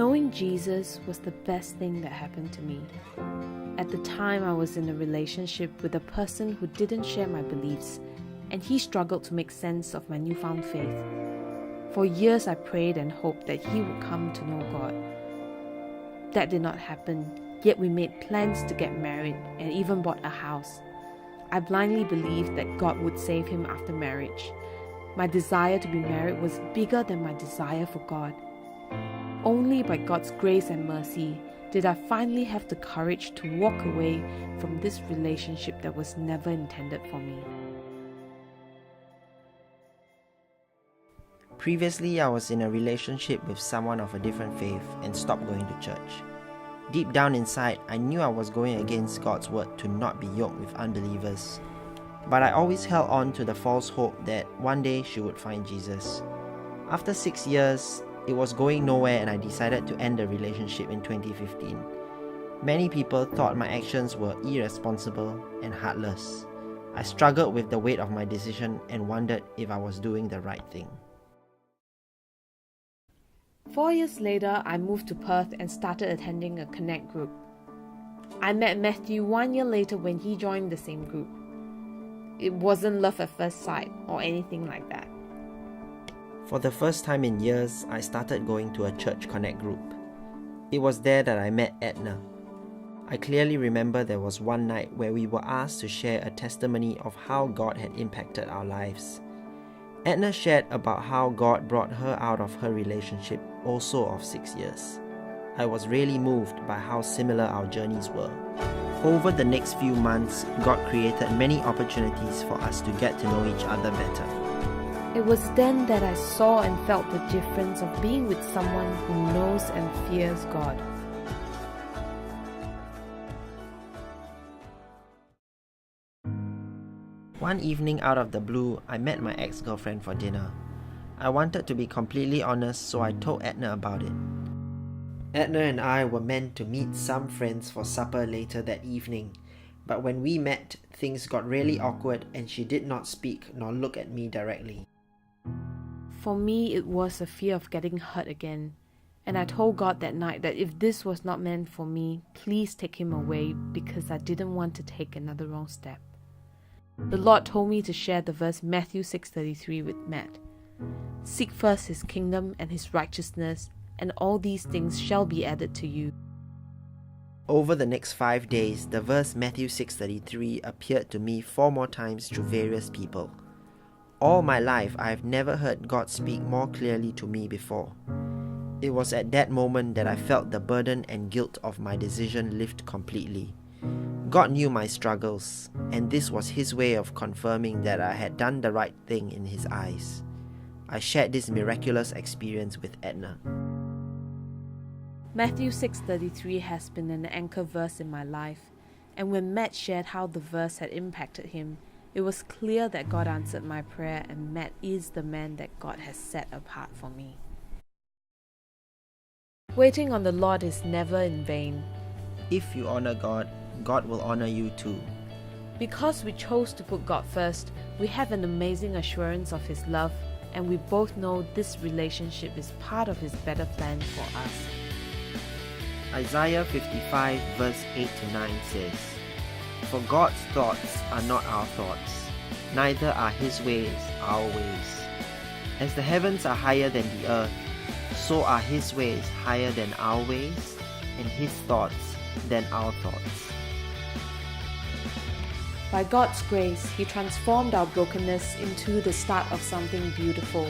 Knowing Jesus was the best thing that happened to me. At the time, I was in a relationship with a person who didn't share my beliefs, and he struggled to make sense of my newfound faith. For years, I prayed and hoped that he would come to know God. That did not happen, yet we made plans to get married and even bought a house. I blindly believed that God would save him after marriage. My desire to be married was bigger than my desire for God. Only by God's grace and mercy did I finally have the courage to walk away from this relationship that was never intended for me. Previously, I was in a relationship with someone of a different faith and stopped going to church. Deep down inside, I knew I was going against God's word to not be yoked with unbelievers. But I always held on to the false hope that one day she would find Jesus. After 6 years, it was going nowhere and I decided to end the relationship in 2015. Many people thought my actions were irresponsible and heartless. I struggled with the weight of my decision and wondered if I was doing the right thing. 4 years later, I moved to Perth and started attending a Connect group. I met Matthew 1 year later when he joined the same group. It wasn't love at first sight or anything like that. For the first time in years, I started going to a church Connect group. It was there that I met Edna. I clearly remember there was one night where we were asked to share a testimony of how God had impacted our lives. Edna shared about how God brought her out of her relationship, also of 6 years. I was really moved by how similar our journeys were. Over the next few months, God created many opportunities for us to get to know each other better. It was then that I saw and felt the difference of being with someone who knows and fears God. One evening out of the blue, I met my ex-girlfriend for dinner. I wanted to be completely honest, so I told Edna about it. Edna and I were meant to meet some friends for supper later that evening, but when we met, things got really awkward and she did not speak nor look at me directly. For me, it was a fear of getting hurt again. And I told God that night that if this was not meant for me, please take him away because I didn't want to take another wrong step. The Lord told me to share the verse Matthew 6:33 with Matt. Seek first his kingdom and his righteousness, and all these things shall be added to you. Over the next 5 days, the verse Matthew 6:33 appeared to me 4 more times through various people. All my life, I have never heard God speak more clearly to me before. It was at that moment that I felt the burden and guilt of my decision lift completely. God knew my struggles, and this was His way of confirming that I had done the right thing in His eyes. I shared this miraculous experience with Edna. Matthew 6:33 has been an anchor verse in my life, and when Matt shared how the verse had impacted him, it was clear that God answered my prayer and Matt is the man that God has set apart for me. Waiting on the Lord is never in vain. If you honor God, God will honor you too. Because we chose to put God first, we have an amazing assurance of His love, and we both know this relationship is part of His better plan for us. Isaiah 55 verse 8-9 says, "For God's thoughts are not our thoughts, neither are His ways our ways. As the heavens are higher than the earth, so are His ways higher than our ways, and His thoughts than our thoughts." By God's grace, He transformed our brokenness into the start of something beautiful.